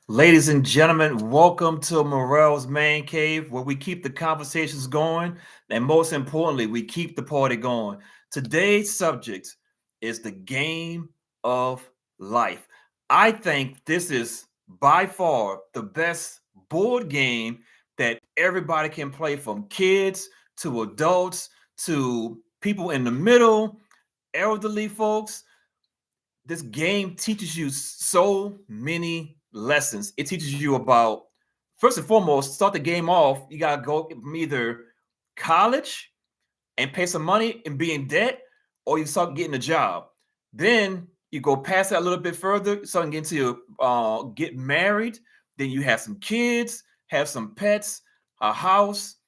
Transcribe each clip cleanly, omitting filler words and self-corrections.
Ladies and gentlemen, welcome to Morel's Man Cave, where we keep the conversations going, and most importantly, we keep the party going. Today's subject is the game of life. I think this is by far the best board game that everybody can play, from kids to adults to people in the middle, elderly folks. This game teaches you so many lessons. It teaches you about, first and foremost, start the game off. You gotta go from either college and pay some money and be in debt, or you start getting a job. Then you go past that a little bit further, start getting to get married. Then you have some kids, have some pets, a house,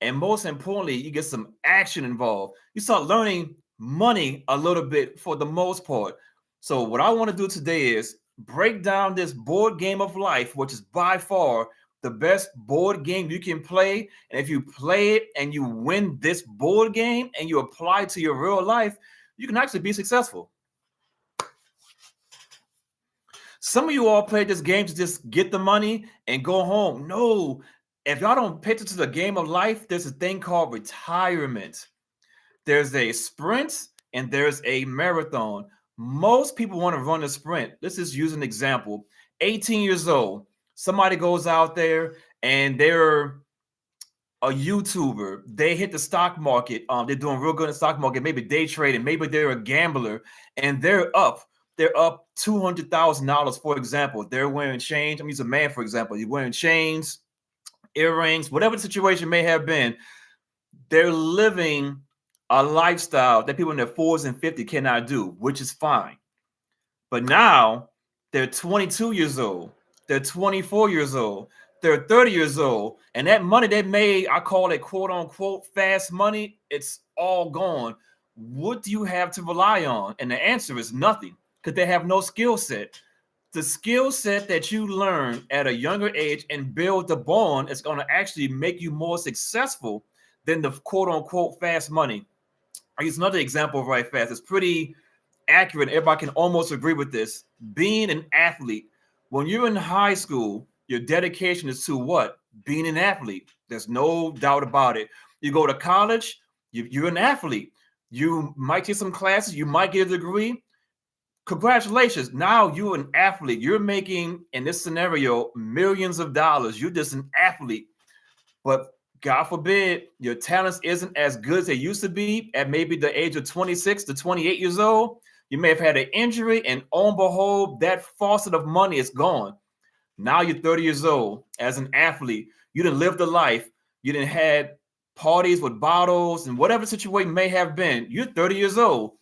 and most importantly, you get some action involved. You start learning money a little bit for the most part. So, what I want to do today is break down this board game of life, which is by far the best board game you can play. And if you play it and you win this board game and you apply it to your real life, you can actually be successful. Some of you all play this game to just get the money and go home. No, if y'all don't pay attention to the game of life, there's a thing called retirement. There's a sprint and there's a marathon. Most people want to run a sprint. Let's just use an example. 18 years old, somebody goes out there and they're a YouTuber. They hit the stock market. They're doing real good in the stock market. Maybe day trading. Maybe they're a gambler, and they're up. They're up $200,000, for example. They're wearing chains. I'm using a man, for example. You're wearing chains, earrings, whatever the situation may have been. They're living a lifestyle that people in their 40s and 50s cannot do, which is fine. But now they're 22 years old, they're 24 years old, they're 30 years old, and that money they made, I call it quote unquote fast money, it's all gone. What do you have to rely on? And the answer is nothing, because they have no skill set. The skill set that you learn at a younger age and build the bond is going to actually make you more successful than the quote unquote fast money. I use another example right fast. It's pretty accurate. Everybody can almost agree with this. Being an athlete, when you're in high school, your dedication is to what? Being an athlete. There's no doubt about it. You go to college, you're an athlete. You might take some classes, you might get a degree. Congratulations. Now you're an athlete. You're making, in this scenario, millions of dollars. You're just an athlete. But God forbid your talents isn't as good as they used to be at maybe the age of 26 to 28 years old. You may have had an injury, and on behold, that faucet of money is gone. Now you're 30 years old as an athlete. You didn't live the life. You didn't had parties with bottles and whatever the situation may have been. You're 30 years old.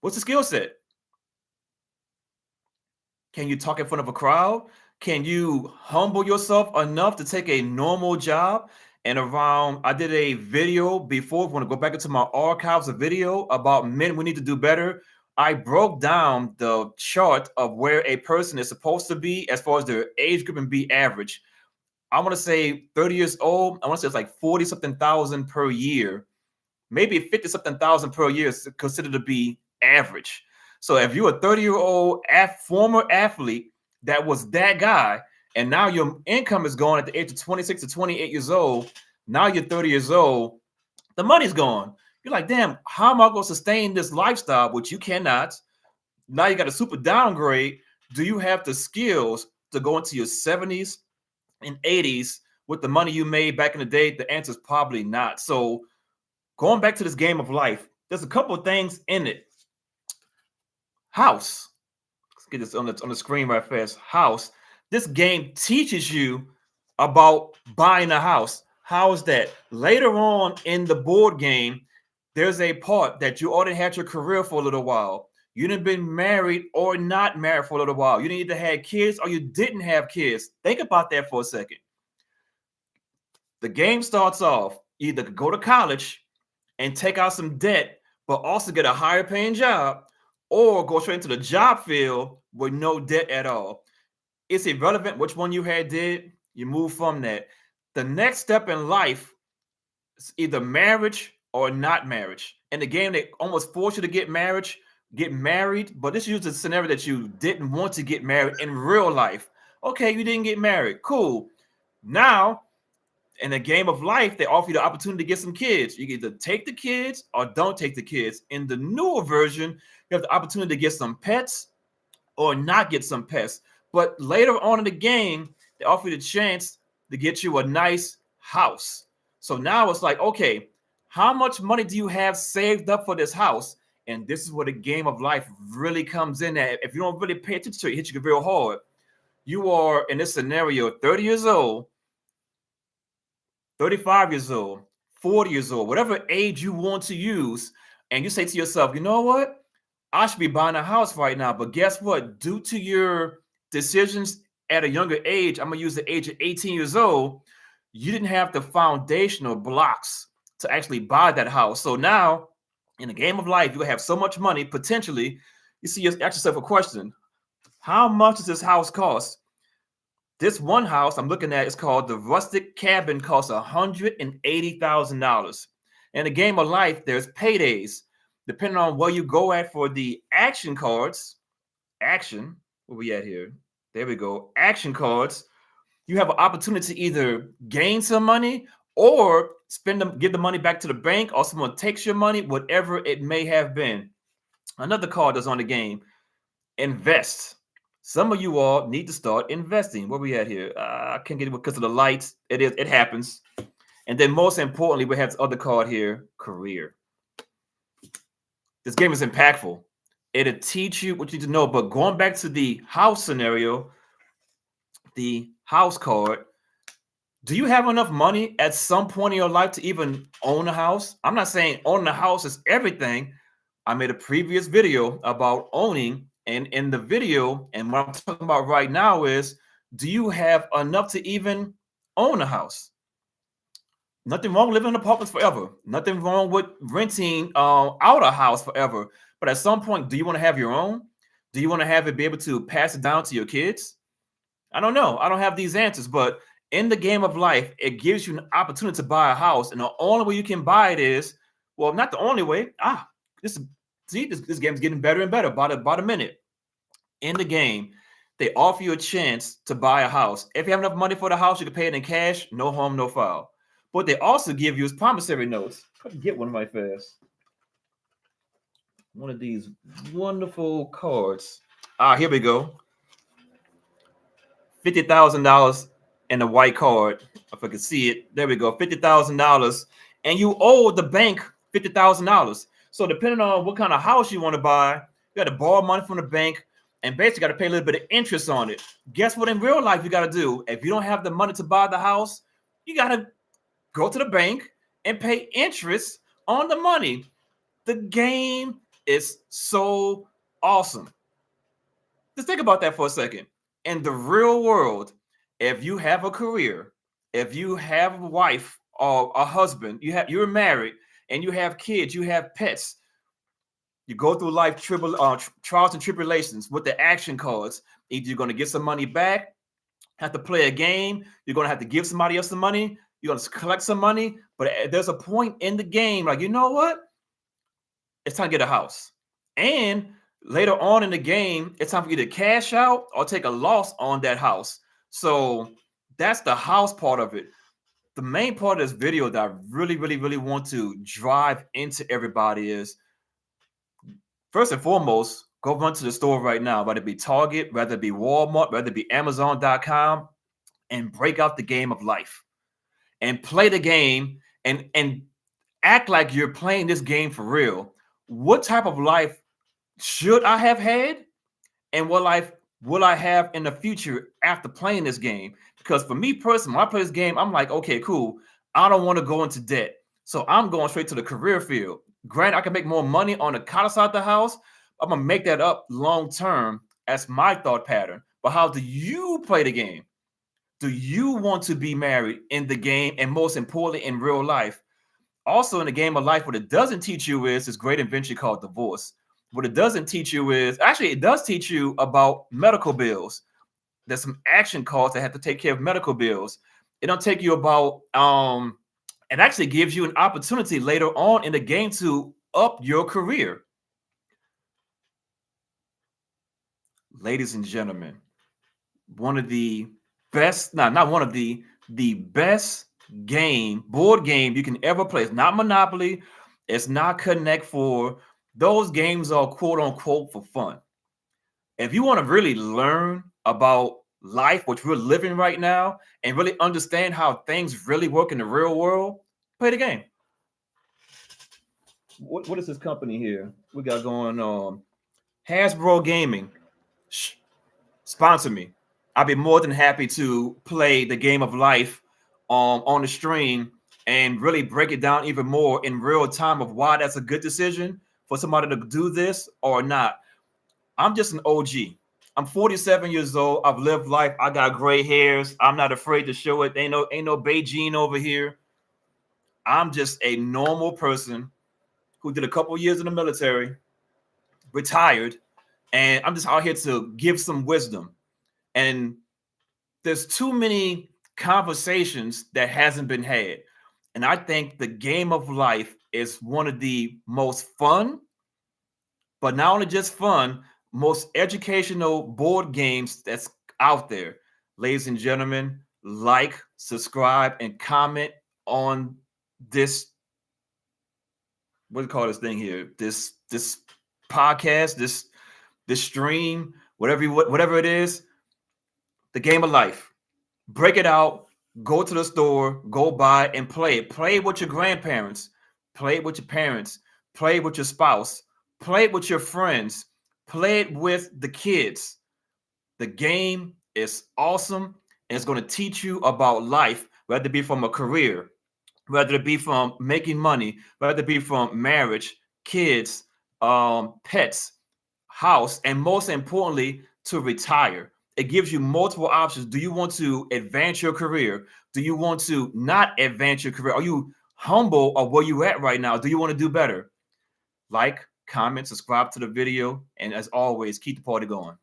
What's the skill set? Can you talk in front of a crowd? Can you humble yourself enough to take a normal job? And around, I did a video before. If you want to go back into my archives, a video about men we need to do better. I broke down the chart of where a person is supposed to be as far as their age group and be average. I want to say 30 years old. I want to say it's like 40 something thousand per year. Maybe 50 something thousand per year is considered to be average. So if you're a 30-year-old former athlete that was that guy, and now your income is gone at the age of 26 to 28 years old, now you're 30 years old, the money's gone. You're like, damn, how am I going to sustain this lifestyle? Which you cannot. Now you got a super downgrade. Do you have the skills to go into your 70s and 80s with the money you made back in the day? The answer is probably not. So going back to this game of life, there's a couple of things in it. House. Let's get this on the screen right fast. House. This game teaches you about buying a house. How is that? Later on in the board game, there's a part that you already had your career for a little while. You didn't been married or not married for a little while. You didn't either have kids or you didn't have kids. Think about that for a second. The game starts off either go to college and take out some debt, but also get a higher paying job, or go straight into the job field with no debt at all. It's irrelevant which one you had did, you move from that. The next step in life is either marriage or not marriage. In the game, they almost force you to get married, but this uses a scenario that you didn't want to get married in real life. Okay, you didn't get married. Cool. Now, in a game of life, they offer you the opportunity to get some kids. You can either take the kids or don't take the kids. In the newer version, you have the opportunity to get some pets or not get some pets. But later on in the game, they offer you the chance to get you a nice house. So now it's like, okay, how much money do you have saved up for this house? And this is where the game of life really comes in at. If you don't really pay attention to it, it hits you real hard. You are in this scenario 30 years old, 35 years old, 40 years old, whatever age you want to use, and you say to yourself, you know what? I should be buying a house right now. But guess what? Due to your decisions at a younger age, I'm going to use the age of 18 years old, you didn't have the foundational blocks to actually buy that house. So now, in the game of life, you're going to have so much money, potentially, you see, ask yourself a question. How much does this house cost? This one house I'm looking at is called the Rustic Cabin, costs $180,000. In the game of life, there's paydays. Depending on where you go at for the action cards, action, where we at here? There we go. Action cards. You have an opportunity to either gain some money or spend them, give the money back to the bank, or someone takes your money, whatever it may have been. Another card that's on the game, invest. Some of you all need to start investing. Where we at here? I can't get it because of the lights. It happens. And then most importantly, we have this other card here, career. This game is impactful. It'll teach you what you need to know. But going back to the house scenario, the house card, do you have enough money at some point in your life to even own a house? I'm not saying owning a house is everything. I made a previous video about owning, and in the video, and what I'm talking about right now is, do you have enough to even own a house? Nothing wrong with living in apartments forever. Nothing wrong with renting out a house forever. But at some point, do you want to have your own? Do you want to have it be able to pass it down to your kids? I don't know. I don't have these answers. But in the game of life, it gives you an opportunity to buy a house. And the only way you can buy it is, well, not the only way. This game is getting better and better by the minute. In the game, they offer you a chance to buy a house. If you have enough money for the house, you can pay it in cash. No harm, no foul. What they also give you is promissory notes. I can get one right fast. One of these wonderful cards. Here we go. $50,000 in a white card. If I can see it, there we go. $50,000, and you owe the bank $50,000. So depending on what kind of house you want to buy, you got to borrow money from the bank, and basically got to pay a little bit of interest on it. Guess what? In real life, you got to do, if you don't have the money to buy the house, you got to go to the bank and pay interest on the money. The game is so awesome. Just think about that for a second. In the real world, if you have a career, if you have a wife or a husband, you're married and you have kids, you have pets, you go through life trials and tribulations with the action cards. Either you're going to get some money back, have to play a game, you're going to have to give somebody else some money, you're going to collect some money. But there's a point in the game, like, you know what? It's time to get a house. And later on in the game, it's time for you to cash out or take a loss on that house. So that's the house part of it. The main part of this video that I really, really, really want to drive into everybody is, first and foremost, go run to the store right now, whether it be Target, whether it be Walmart, whether it be Amazon.com, and break out the game of life and play the game and act like you're playing this game for real. What type of life should I have had? And what life will I have in the future after playing this game? Because for me personally, when I play this game, I'm like, okay, cool. I don't want to go into debt. So I'm going straight to the career field. Granted, I can make more money on the counter side of the house. I'm going to make that up long term. That's my thought pattern. But how do you play the game? Do you want to be married in the game? And most importantly, in real life? Also, in the game of life, what it doesn't teach you is this great invention called divorce. What it doesn't teach you is, actually, it does teach you about medical bills. There's some action cards that have to take care of medical bills. It don't take you about, it actually gives you an opportunity later on in the game to up your career. Ladies and gentlemen, one of the best, not one of the best board game you can ever play. It's not Monopoly, it's not Connect Four. Those games are quote unquote for fun. If you want to really learn about life, which we're living right now, and really understand how things really work in the real world, play the game. What is this company here we got going on? Hasbro Gaming. Sponsor me. I'd be more than happy to play the game of life on the stream and really break it down even more in real time of why that's a good decision for somebody to do this or not. I'm just an OG. I'm 47 years old. I've lived life. I got gray hairs. I'm not afraid to show it. Ain't no Beijing over here. I'm just a normal person who did a couple years in the military, retired, and I'm just out here to give some wisdom. And there's too many conversations that hasn't been had. And I think the game of life is one of the most fun, but not only just fun, most educational board games that's out there. Ladies and gentlemen, like, subscribe, and comment on this. What do you call this thing here? This podcast, this stream, whatever it is, the game of life. Break it out, go to the store, go buy and play it. Play it with your grandparents, play it with your parents, play it with your spouse, play it with your friends, play it with the kids. The game is awesome and it's going to teach you about life, whether it be from a career, whether it be from making money, whether it be from marriage, kids, pets, house, and most importantly, to retire. It gives you multiple options. Do you want to advance your career? Do you want to not advance your career? Are you humble of where you at right now? Do you want to do better? Like, comment, subscribe to the video, and as always, keep the party going.